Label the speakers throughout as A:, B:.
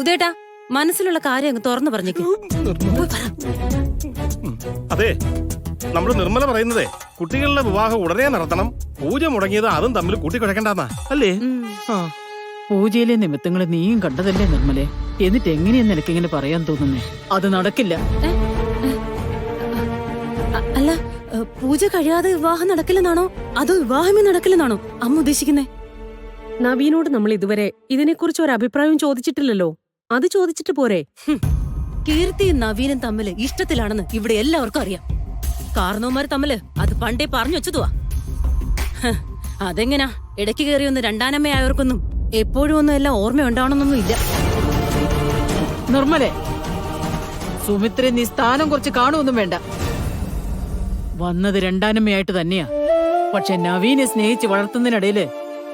A: ഉദേട്ടാ, മനസ്സിലുള്ള കാര്യം അങ്ങ് തുറന്നു പറഞ്ഞേക്ക്.
B: അതെ, നമ്മള് നിർമ്മല പറയുന്നതേ കുട്ടികളുടെ വിവാഹം ഉടനെ നടത്തണം. പൂജ മുടങ്ങിയത് അതും തമ്മിൽ കൂട്ടിക്കുഴക്കണ്ടെന്നാ അല്ലേ?
C: പൂജയിലെ നിമിത്തങ്ങളെ നീയും കണ്ടതല്ലേ നിർമ്മലേ? എന്നിട്ട് എങ്ങനെയാ നിനക്കിങ്ങനെ പറയാൻ തോന്നുന്നേ? അത് നടക്കില്ല.
A: അല്ല, പൂജ കഴിയാതെ വിവാഹം നടക്കില്ലെന്നാണോ അതോ വിവാഹമേ നടക്കില്ലെന്നാണോ അമ്മ ഉദ്ദേശിക്കുന്നേ?
D: നവീനോട് നമ്മൾ ഇതുവരെ ഇതിനെക്കുറിച്ച് ഒരു അഭിപ്രായവും ചോദിച്ചിട്ടില്ലല്ലോ. അത് ചോദിച്ചിട്ട് പോരെ?
A: കീർത്തിയും നവീനും തമ്മില് ഇഷ്ടത്തിലാണെന്ന് ഇവിടെ എല്ലാവർക്കും അറിയാം. കാരണവന്മാര് തമ്മില് അത് പണ്ടേ പറഞ്ഞു വെച്ചതുവാ. അതെങ്ങനാ ഇടയ്ക്ക് കയറി ഒന്ന് രണ്ടാനമ്മയായവർക്കൊന്നും എപ്പോഴും ഒന്നും എല്ലാം ഓർമ്മയുണ്ടാവണമെന്നൊന്നും ഇല്ല.
C: നിർമ്മലേ, സുമിത്രെ നീ സ്ഥാനം കുറച്ച് കാണുമൊന്നും വേണ്ട. വന്നത് രണ്ടാനമ്മയായിട്ട് തന്നെയാ. പക്ഷെ നവീനെ സ്നേഹിച്ച് വളർത്തുന്നതിനിടയില്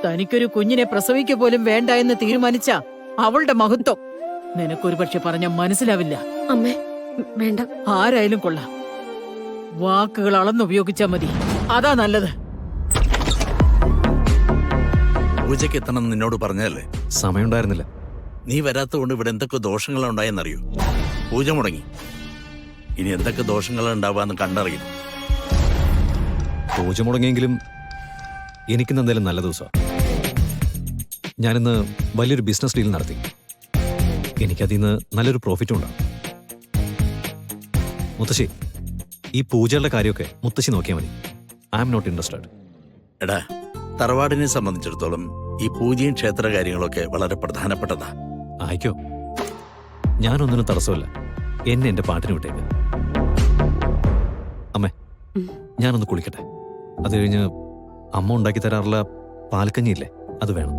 C: തനിക്കൊരു കുഞ്ഞിനെ പ്രസവിക്കുക പോലും വേണ്ട എന്ന് തീരുമാനിച്ച അവളുടെ മഹത്വം നിനക്കൊരു പക്ഷെ പറഞ്ഞ മനസ്സിലാവില്ല.
D: അമ്മേ വേണ്ട.
C: ആരായാലും കൊള്ളാം, വാക്കുകൾ അളന്നുപയോഗിച്ചാ മതി. അതാ നല്ലത്.
E: പൂജയ്ക്ക് എത്തണം നിന്നോട് പറഞ്ഞതല്ലേ?
F: സമയമുണ്ടായിരുന്നില്ല.
E: നീ വരാത്തതുകൊണ്ട് ഇവിടെ എന്തൊക്കെ ദോഷങ്ങളുണ്ടായെന്നറിയൂ. പൂജ മുടങ്ങി. ഇനി എന്തൊക്കെ ദോഷങ്ങളുണ്ടാവാന്ന് കണ്ടറിയും.
F: പൂജ മുടങ്ങിയെങ്കിലും എനിക്കിന്ന് എന്തായാലും നല്ല ദിവസമാണ്. ഞാനിന്ന് വലിയൊരു ബിസിനസ് ഡീൽ നടത്തി. എനിക്കതിൽ നിന്ന് നല്ലൊരു പ്രോഫിറ്റും ഉണ്ടാകും. മുത്തശ്ശി, ഈ പൂജകളുടെ കാര്യമൊക്കെ മുത്തശ്ശി നോക്കിയാൽ മതി. I am not interested.
E: എടാ, തറവാടിനെ സംബന്ധിച്ചിടത്തോളം ഈ പൂജയും ക്ഷേത്ര കാര്യങ്ങളൊക്കെ വളരെ പ്രധാനപ്പെട്ടതാ.
F: ആയിക്കോ, ഞാനൊന്നിനും തടസ്സമല്ല. എന്നെ എന്റെ പാട്ടിന് വിട്ടേക്ക്. അമ്മേ, ഞാനൊന്ന് കുളിക്കട്ടെ. അത് കഴിഞ്ഞ് അമ്മ ഉണ്ടാക്കി തരാറുള്ള പാൽക്കഞ്ഞിയില്ലേ, അത് വേണം.